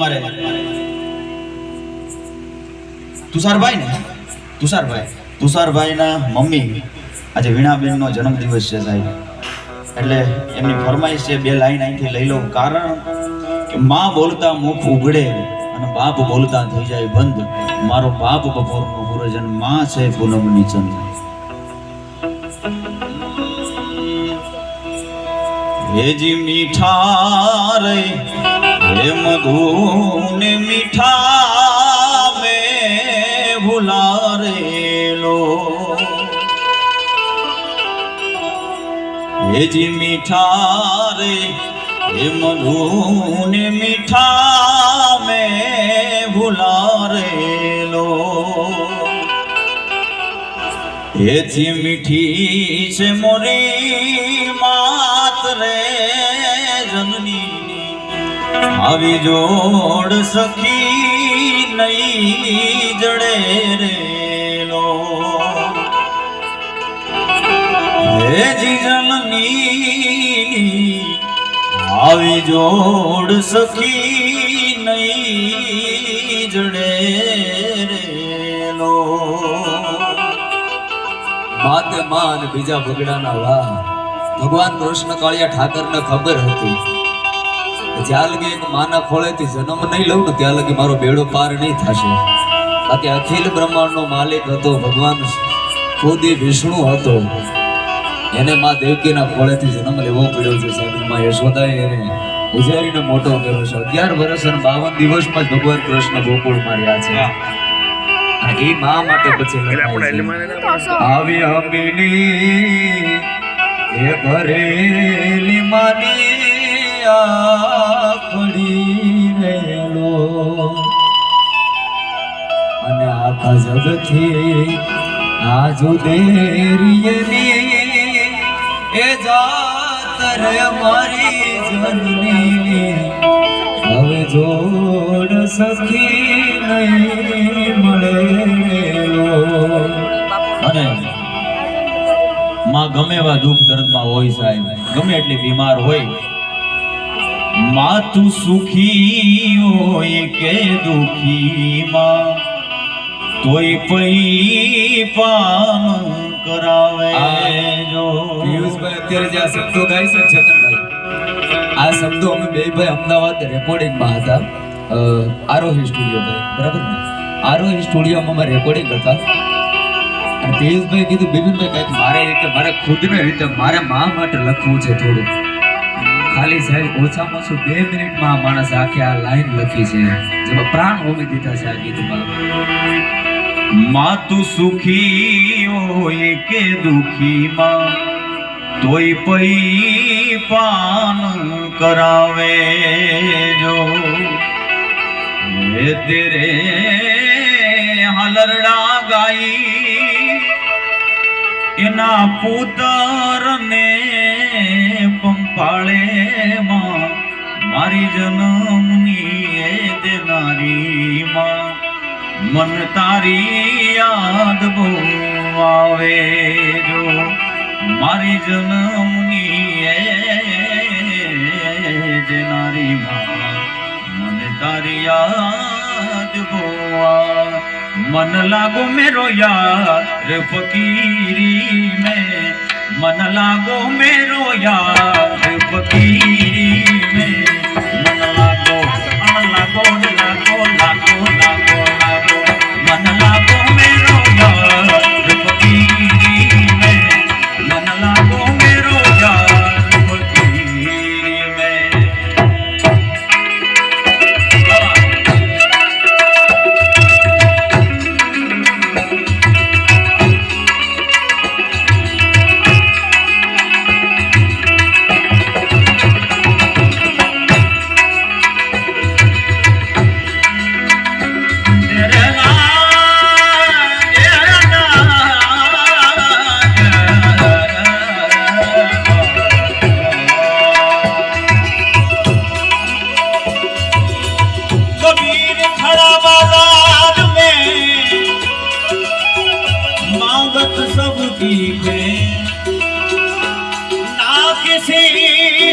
અમારે તુષારભાઈ ના મમ્મી આજે વીણાબેન નો જન્મદિવસ છે સાહેબ, એટલે એમની ફરમાઈશ છે બે લાઈન અહીંથી લઈ લઉં. કારણ કે માં બોલતા મુખ ઉઘડે અને બાપ બોલતા થઈ જાય બંધ. મારો બાપ બપોરનો સૂરજ અને માં છે પૂનમની ચંદ્ર. હેજી મીઠા રે હે મધુ ને મીઠા મે ભુલારેલો. હેજી મીઠા રે હે મધુ ને મીઠા મે ભુલારેલો. એથી મીઠી છે મોરી માત રે જનની, આવી જોડ સખી નહીં જડે રેલો. હેજી જનની આવી જોડ સખી નહીં જડે રેલો. માતે માં અને બીજા બગડાના વાહ. ભગવાન કૃષ્ણ કાળિયા ઠાકરને ખબર હતી જ્યાં લગી એક માના ખોળેથી જન્મ નહીં લઉં ને ત્યાં લગી મારો બેડો પાર નહીં થશે. બાકી અખિલ બ્રહ્માંડનો માલિક હતો ભગવાન ખુદ વિષ્ણુ હતો, એને માં દેવકીના ખોળેથી જન્મ લેવો પડ્યો છે સાહેબ. માં યશોદાએ એને ઉજારીને મોટો કર્યો છે. 11 વર્ષ અને 52 દિવસમાં જ ભગવાન કૃષ્ણ ગોકુળ માર્યા છે. એ માં માટે પછી આવી હમીની એ ભરેલી માની આખડી રેલો. અને આખા જગતથી આ જુદેરીની એ જાતર મારી જનની, હવે જોડ સખી નહીં મળેલો. અને માં ગમે એવા દુઃખ દર્દમાં હોય સાહેબ, ગમે એટલી બીમાર હોય, માં તું સુખી હોય કે દુખી માં તોય પઈ પામ કરાવે. જો પિયુષભાઈ અત્યારે જે આ શબ્દો ગાય છે ચેતનભાઈ, આ શબ્દો અમે બે ભાઈ અમદાવાદ રેકોર્ડિંગમાં હતા. આરોહી સ્ટુડિયો ભાઈ, બરાબર ને? આરોહી સ્ટુડિયોમાં અમે રેકોર્ડિંગ હતા. અને પિયુષભાઈ કીધું બિપિનભાઈ કંઈક મારે ખુદને રીતે મારે મા માટે લખવું છે થોડું. ખાલી સાહેબ ઓછામાં ઓછું 2 મિનિટમાં આ માણસ આખી આ લાઈન લખી છે જેમાં પ્રાણ હોમી દીધા છે આ ગીતમાં. માં તું સુખી હોય કે દુખી માં તોય પઈ પાન કરાવે. જો હે તેરે હલરડા ગાઈ એના પુત્રને પંપાળે માં મારી જન્મની એ દેનારી માં મન તારી યાદ બહુ આવે. જો મારી જન્મની એ દેનારી માં મન તારી યાદ બહુ આવે. मन लागो मेरो यार फकीरी में, मन लागो मेरो यार फकीरी में, मन लागो लागो लागो लागो लागो लागो, मन लागो मेरो यार फकीरी में, मन लागो मेरो यार फकीरी में.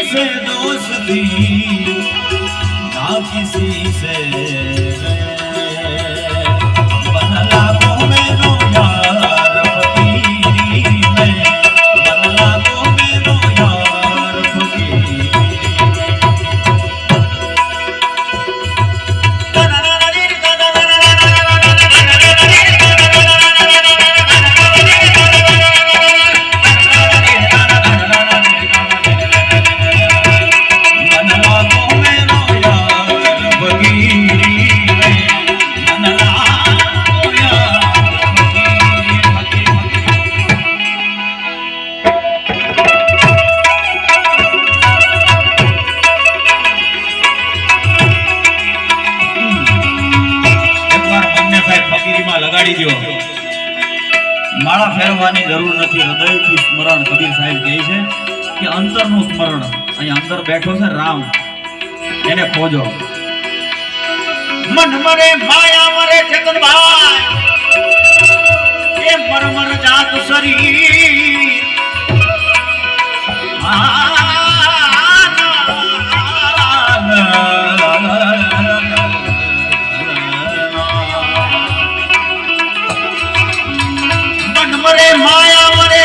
से दोस्ती ना किसी से માળા ફેરવાની જરૂર નથી, હૃદયથી સ્મરણ. કબીર સાહેબ કહે છે કે અંતરનું સ્મરણ. અહીં અંદર બેઠો છે રામ, એને ખોજો. મન મરે માયા મરે ચેતનભાઈ, એ મરમર જાત શરીર મન મરે માયા મરે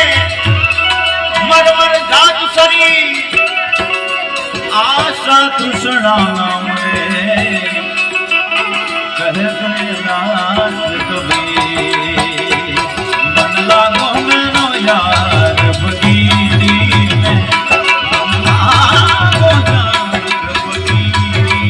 મરમર જાત શરીર, આશા તૃષ્ણા નામ રે કહે દાસ કબીર. મન લાગો મેનો યાર ફકીરી મેં, મન લાગો યાર ફકીરી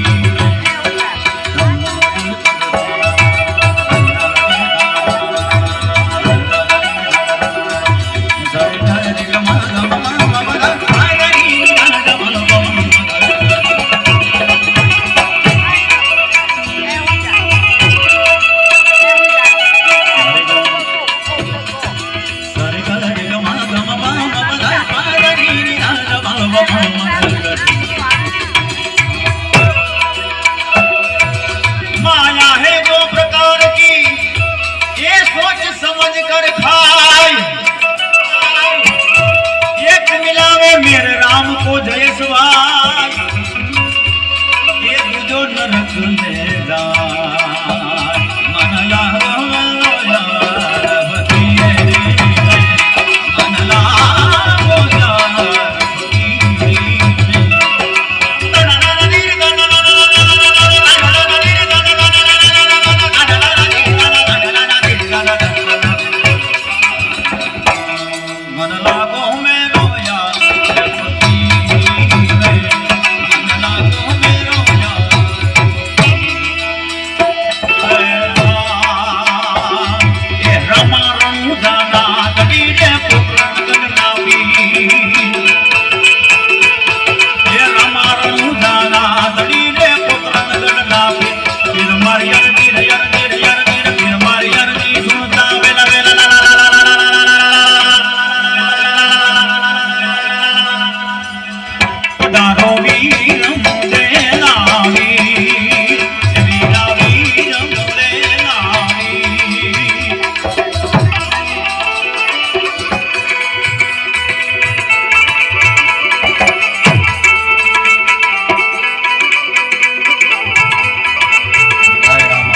माया है दो प्रकार की, ये सोच समझ कर खाए. एक मिलावे मेरे राम को जय सवाय, ये दूजो नरक में जाए. मन यार बतिए मन लागो यार फकीरी में. मन लागो मेरो यार फकीरी में, मन लागो मेरो यार. ए रमा रंगाना कबीरे पुरण गगनावी, ए रमा रंगाना कबीरे पुरण गगनावी. फिर मारी अरजी रे अरजी रे अरजी रे, फिर मारी अरजी सुनता वेला वेला ला ला ला ला ला ला ला ला. डारो वीर मुदे नावी, वीरा वीर मुदे नावी. जय राम.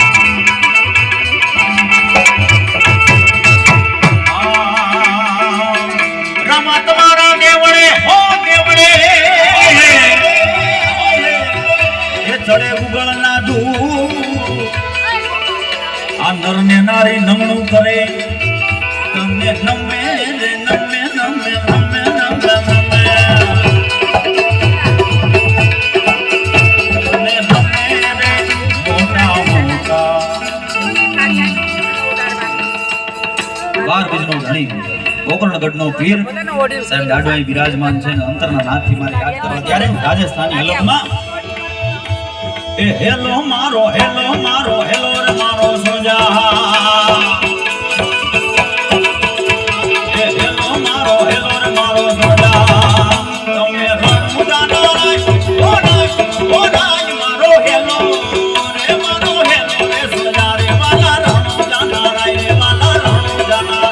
रामा तुम्हारा देवड़े हो देवड़े, ये चढ़े उगल ना दू. आ नर ने नारी नमणું કરે, તમને નમે રે નમે નમે નમે નમે નમે. તમને નમે રે મોટા મોટા. 12 બીજનો ધણી ગોકર્ણગઢનો પીર સાહેબ દાડવાઈ બિરાજમાન છે, ને અંતરના નાથથી મારે યાદ કરવા ત્યારે રાજસ્થાની હલકમાં એ હેલો મારો હેલો રે મારો સોજા. એ હેલો રે મારો સોજા. તમે રણુદાના ઓ રાજ મારો હેલો રે સોજા રે વાલા રણુદાના રે વાલા રણુદાના.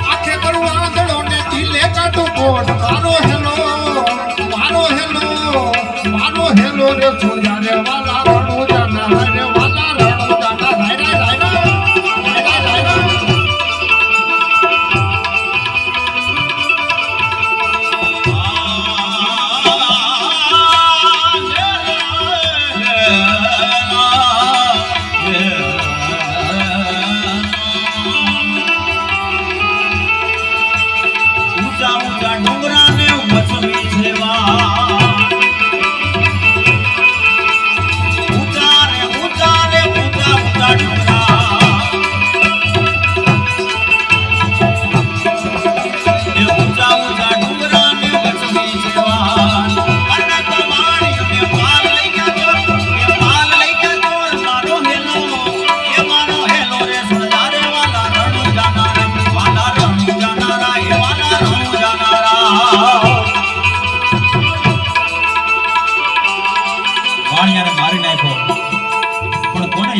આખે કરું આંધળો ને દિલે કાઢું કોટ મારો હેલો રે છોડ્યા રે વાલા રણુ જાના રે વાલા રણુ જાના રાય ઊંચા ઊંચા ડુંગરાને વસવી સેવા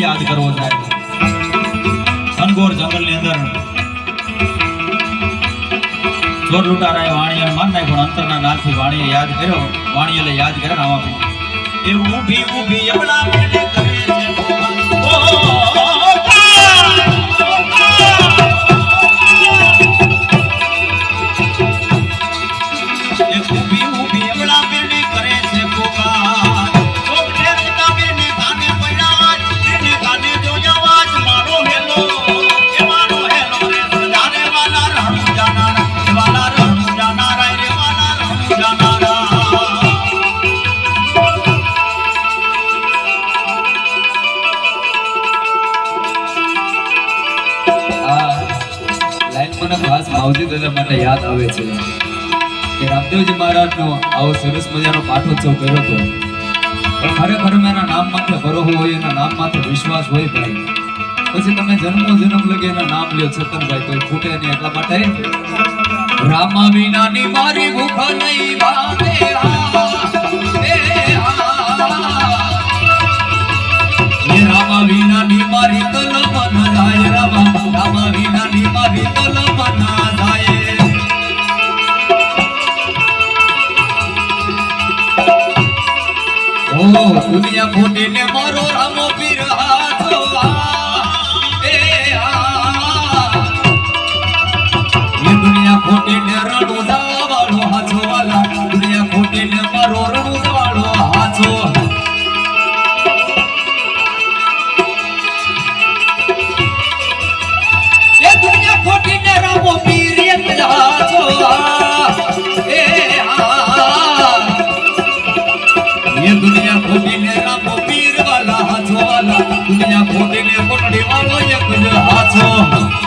યાદ કરવો સાહેબ ઘનઘોર જંગલની અંદર ચોર લૂંટારાએ વાણિયાને માર નાખ્યો પણ અંતરના નાથથી વાણીએ યાદ કર્યો વાણીએ યાદ કર્યો ને આવા એ ઊભી ઊભી એવડા મેલે કરે છે એ ઊભી ઊભી એવડા મેલે કરે છે પોકાર ખાસ માવજી દાદા માટે યાદ આવે છે કે રામદેવજી મહારાજનો આવો સરસ મજાનો પાઠોત્સવ કર્યો હતો પણ ખરેખર એના નામ માથે ભરોહો હોય એના નામ માથે વિશ્વાસ હોય ભાઈ પછી તમે જન્મ લગે એના નામ લ્યો છતનભાઈ તો ખૂટે નહીં એટલા માટે રામા વિનાની મારી ભૂખ નહીં ભાવે રામા વિનાની મારી કલમ ન જાય રામા વિનાની મારી કલમ ના જાય ઓ દુનિયા ફૂટીને મારો રામો પીર હાથો એ દુનિયા ફૂટીને રણુ વાળો હાથો વાલા દુનિયા ફૂટીને મારો રણુ વાળો હાથો दुनिया खोटीने रामो पीर वाला हाथो वाला दुनिया खोटीने कोटड़ी वालो एक हाथो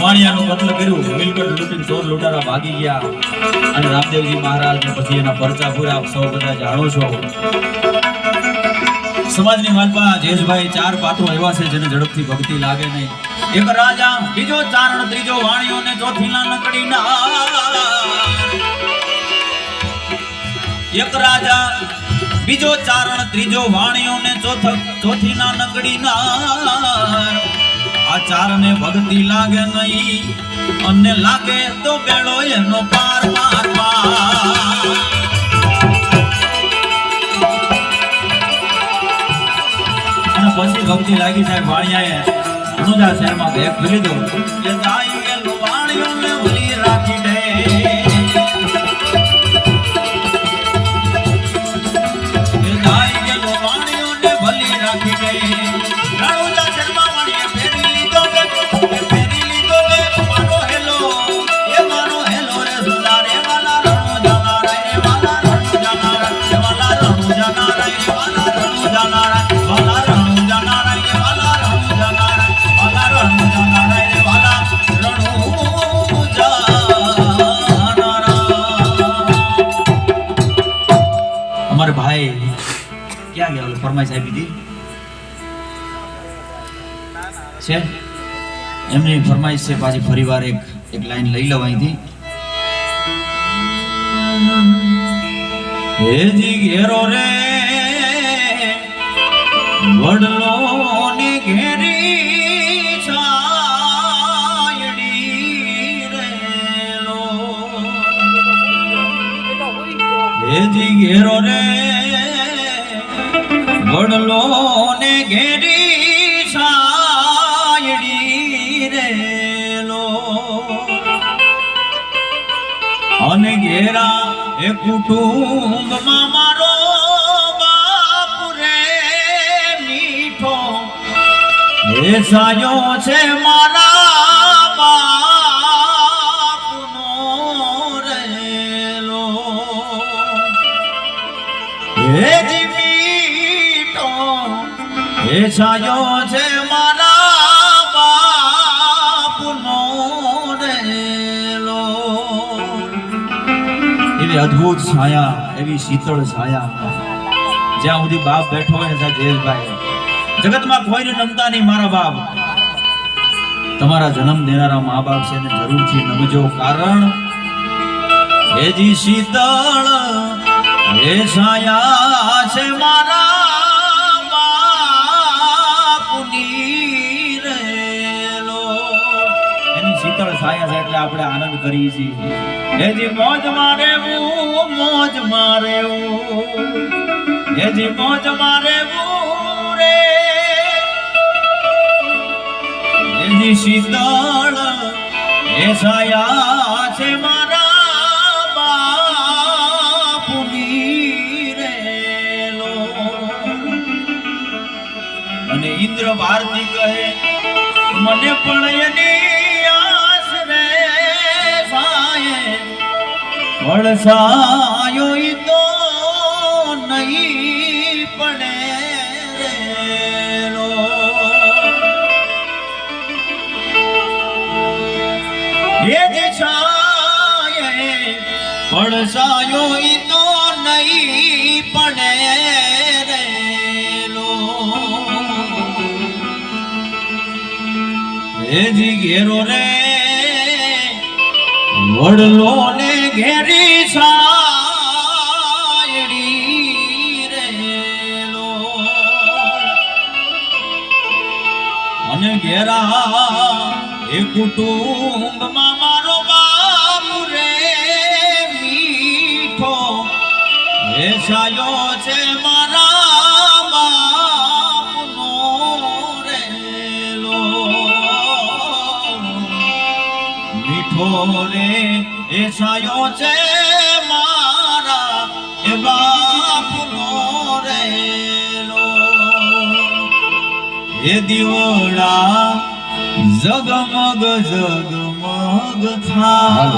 વાણિયાનું કત્લ કર્યું, મિલકત લૂંટીને ચોર લૂંટારા ભાગી ગયા અને રામદેવજી મહારાજ ને પછી એના પરચા પૂરા આપ સૌ બધા જાણો છો. સમાજની માલપા જયેશભાઈ ચાર પાત્રો એવા છે જેને ઝડપથી ભક્તિ લાગે નહીં. એક રાજા, બીજો ચારણ, ત્રીજો વાણિયો ને ચોથી નાનકડી નાર. એક રાજા, બીજો ચારણ, ત્રીજો વાણિયો ને ચોથી નાનકડી નાર. આ ચાર ને ભક્તિ લાગે નહીં અને લાગે તો બેડો એનો પાર પાર પાર. અને પછી ભક્તિ લાગી સાહેબ વાણિયાએ અનુજા શહેરમાં ભેગ લીધો કે જાય ગયેલો વાણિયો ને ઓલી રાખી દે. કે જાય ગયેલો વાણિયો ને ભલી રાખી દે. અનુજા શહેરમાં વાણિયે ફેરી લીધો કે મારો હેલો રે સુલા રે વાલા રણો જાના રે વાલા રણો જાના રે વાલા રણો જાના રે વાલા રણો જાના રે વાલા રણો જાના રે વાલા રણો જાના રે વાલા રણો જાના રે વાલા રણો જાના. અમારે ભાઈ ક્યાં ગયા? ફરમાઈશ આપી હતી છે, એમની ફરમાઈશ છે. પાછી ફરીવાર એક લાઈન લઈ લઉં અહીંથી. હેજી ઘેરો રે વડલો ને ઘેરી છાયડી રેલો. હેજી ઘેરો રે વડલો ને ઘેરી છાયડી રેલો. અને ઘેરા એ કુટુંબમાં મારો બાપ રે મીઠો એ સાયો છે મારા બાપનો રેલો. એ જી મીઠો એ સાયો છે મારા બાપનો રેલો. એવી અદ્ભુત છાયા, એવી શીતળ છાયા જ્યાં સુધી બાપ બેઠો હોય ને સાહેબ જયેશભાઈ, જગતમાં કોઈને નમતા નહીં મારા બાપ. તમારા જન્મ દેનારા મા બાપ છે એને જરૂરથી નમજો, કારણ એજી શીતળ એ છાયા છે મારા બાપની રેલો. એની શીતળ છાયા છે એટલે આપણે આનંદ કરીએ છીએ. એજી મોજ મારેવું, મોજ મારેવું, એજી મોજ મારેવું રે. એજી શીતળ એ છાયા છે મારા બાપુની રેલો. અને ઇન્દ્ર ભારતી કહે મને પણ એની આસ રે સાયે વળસાયો ઈ તો નહીં પડે રેલો. એ જે છાયે વળસાયો ઈ તો નહીં પડે રેલો. એ જી ઘેરો રે વડલો ને ઘેરી છાયડી રેલો. અને ઘેરા એ કુટુંબમાં મારો બાપ રે મીઠો એ છાયો છે મારા બાપનો રેલો. મીઠો રે એ છાયો છે મારા એ બાપનો રેલો. એ દીવડા જગમગ જગમગ થા.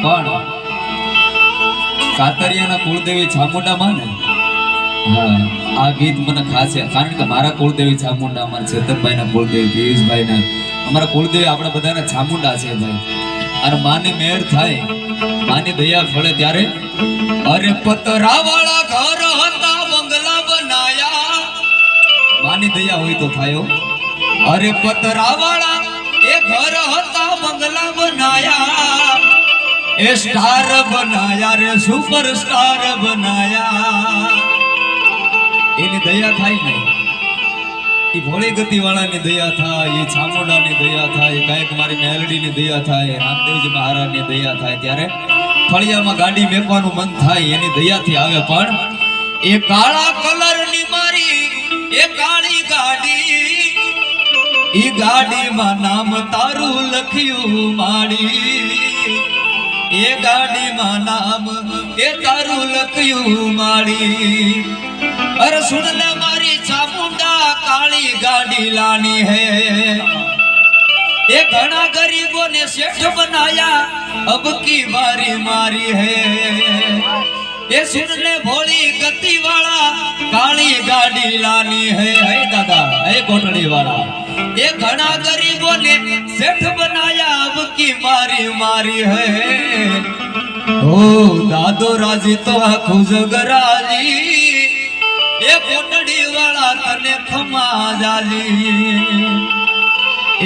પણ કાતરિયાના કુળદેવી ચામુંડામાં ને હા આ ગીત મને ખાસ છે, કારણ કે મારા કુળદેવી ચામુંડા, મારા ચેતનભાઈના કુળદેવી, પિયુષભાઈના અમારા કુળદેવી આપણે બધાને ચામુંડા છે ભાઈ, અને માની મેર થાય, માની દયા ફળે ત્યારે. અરે પતરા વાળા ઘર હતા બંગલા બનાયા, માની દયા હોય તો થાય. અરે પતરા વાળા એ ઘર હતા બંગલા બનાયા, એ સ્ટાર બનાયા રે સુપર સ્ટાર બનાયા. એની દયા થાય ને, એ ભોળી ગતિ વાળાની દયા થાય, એ ચામુંડાની દયા થાય, ગાયક મારી મેલડીની દયા થાય, રામદેવજી મહારાજની દયા થાય ત્યારે ફળિયામાં ગાડી મેકવાનું મન થાય, એની દયાથી આવે. પણ એ કાળા કલરની મારી એ કાળી ગાડી, ઈ ગાડીમાં નામ તારું લખ્યું માડી, એ ગાડીમાં નામ એ તારું લખ્યું માડી. અરે સુન લે મારી ચામુંડા કાળી ગાડી લાની હે, એ ઘણા ગરીબોને શેઠ બનાયા અબ કી બારી મારી હે. એ સુન લે ભોળી ગતિ વાળા કાળી ગાડી લાની હે. હે દાદા હે કોટડી વાળા, એ ઘણા ગરીબોને શેઠ બનાયા અબ કી બારી મારી હે. ઓ દાદો રાજી તો આખું જગ રાજી, એ કોટડી વાળા તને ખમા જાજી.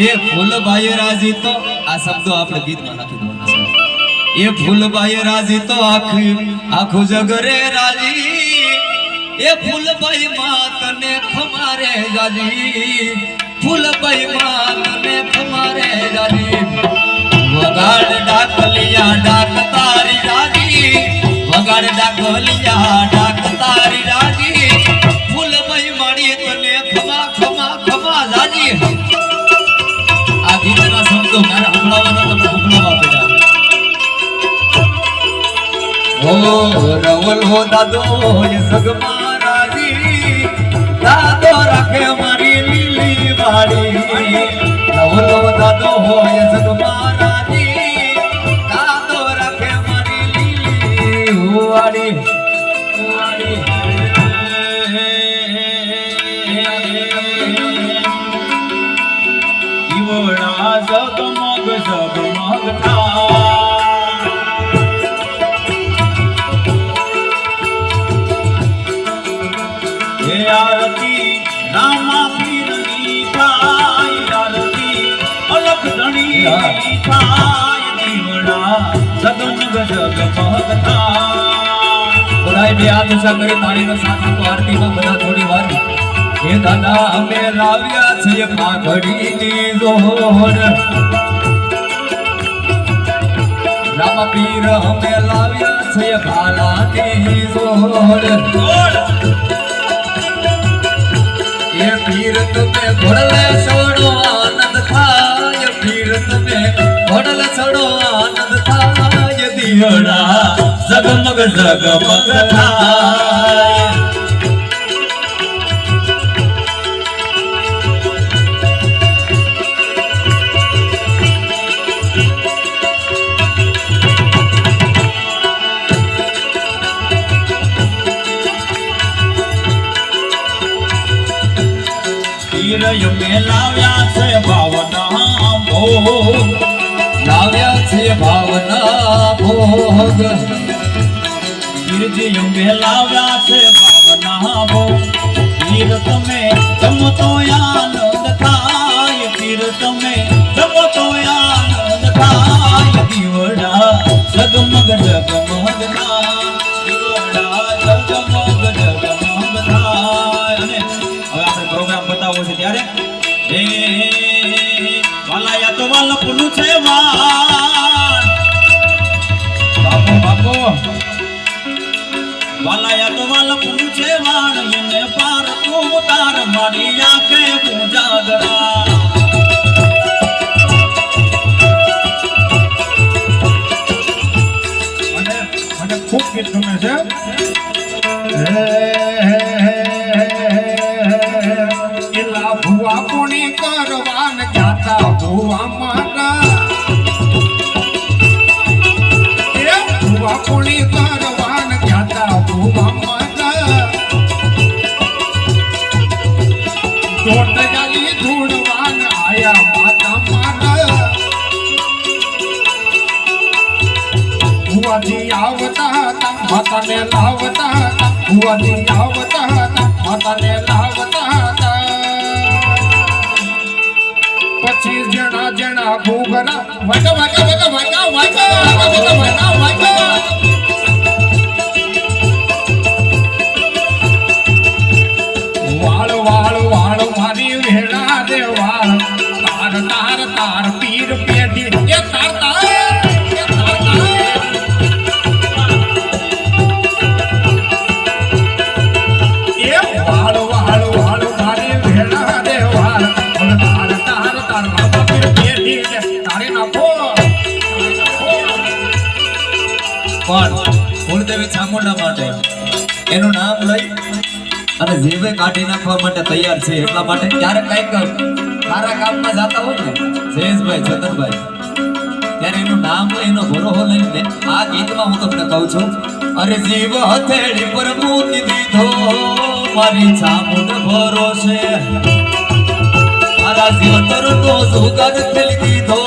એ ફૂલબાઈ રાજી તો આ શબ્દો આપણે ગીતમાં નાખી દેવાના છે. એ ફૂલબાઈ રાજી તો આખું જગ રે રાજી, એ ફૂલબાઈ માં તને ખમા રે જાજી, ફૂલબાઈ માં તને ખમા રે જાજી. વગાડ ડાકલિયા ડાક તારી રાજી, વગાડ ડાકલિયા ડાક તારી રાજી, ફૂલબાઈ માડી તને ખમા ખમા ખમા જાજી. આ ગીતના શબ્દો મારે સંભળાવવાના તમને સંભળાવવા પડ્યા. ઓ રવલો દાદો એ સગમાં રાજી, દાદો રાખે મારી લીલી વાડી. રવલો દાદો હોય સગમાં રાજી, દાદો રાખે મારી લીલી વાડી. ઈવડા જગમગ જગમગ થાય, હે આરતી રામા પીરની થાય, આરતી અલખ ધણી થાય, દીવડા જગમગ જગમગ થાય. બધાય બે હાથ ઊંચા કરી તાળીનો સાથ આપો આરતીમાં બધા થોડી વાર. હે દાદા અમે લાવ્યા છીએ પાઘડીની જોડ, રામા પીર અમે લાવ્યા છીએ ભાલાની જોડ. એ પીર તમે ઘોડલે ચડો આનંદ થાય, પીર તમે ઘોડલે ચડો આનંદ થાય, દીવડા જગમગ જગમગ થાય. યમે લાવ્યા છે ભાવના ભોગ, લાવ્યા છે ભાવના ભોગ. ગીરજી યમે લાવ્યા છે ભાવના ભોગ, પીર તમે જમતો આનંદ થાય, પીર તમે જમતો આનંદ થાય, દીવડા જગમગ જગમગ થાય, દીવડા જગમગ જગમગ થાય. અને હવે આપણે પ્રોગ્રામ બતાવવો છે ત્યારે હે વાલાયા તો વાલપનું છે વાન, બાપો બાપો વાલાયા તો વાલપનું છે વાન, એને પાર તું તાર મારી આંખે પૂજાગરા. અને ખૂબ ગીત ગમે છે. એલા ભુવા કોણી કરવાન જાતા ભુવા મારા, એ ભુવા કોણી કરવાન જાતા ભુવા મારા, ધોટ જાલી ધૂળવાન ભુવાજી આવતા હતા માતાને લાવતા હતા ભુવાજી આવતા હતા માતાને લાવતા હતા 25 જણા ઘૂઘરા વાગા વાગા વાગા વાગા વાગા વાગા વાગા વાગા વાળ વાળ વાળ મારી વેળા દે વાળ તાર તાર તાર પીર પેઢી એ તાર તાર એ તાર તાર એ વાળ વાળ વાળ મારી વેળા દે વાળ તાર તાર તાર બાપા પીર પેઢી તારે નાખો પણ કુળદેવી ચામુંડા માટે એનું નામ લઈ અને જીવે કાઢી નાખવા માટે તૈયાર છે એટલા માટે ક્યારેક કઈક સારા કામમાં જાતા હોય ને જયેશભાઈ છતરભાઈ ત્યારે એનું નામ લઈ એનો ભરોહો લઈને આ ગીતમાં હું તમને કહું છું અરે જીવ હથેળી પર મૂકી દીધો મારી ચામુંડ ભરોસે મારા જીવતરનો સુગંધ ખેલી દીધો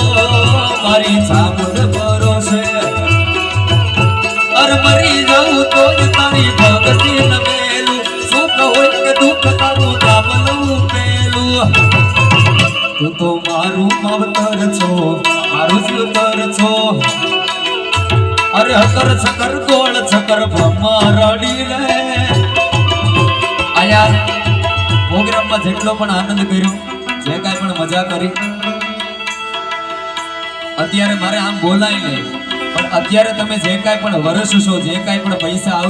મારી ચામુંડ ભરોસે અરે મરી જાઉં તો જ તારી ભક્તિ ન મેલું સુખ હોય કે દુઃખ તારું નામ લઉં પેલું તું તો મારું માવતર છો મારું જીવતર છો અરે હકર છકર ગોળ છકર બ્રહ્મા રડી રે આયા પ્રોગ્રામમાં જેટલો પણ આનંદ કર્યો જે કાંઈ પણ મજા કરી અત્યારે મારે આમ બોલાય નહીં પણ અત્યારે તમે જે કાંઈ પણ વરસો છો જે કાંઈ પણ પૈસા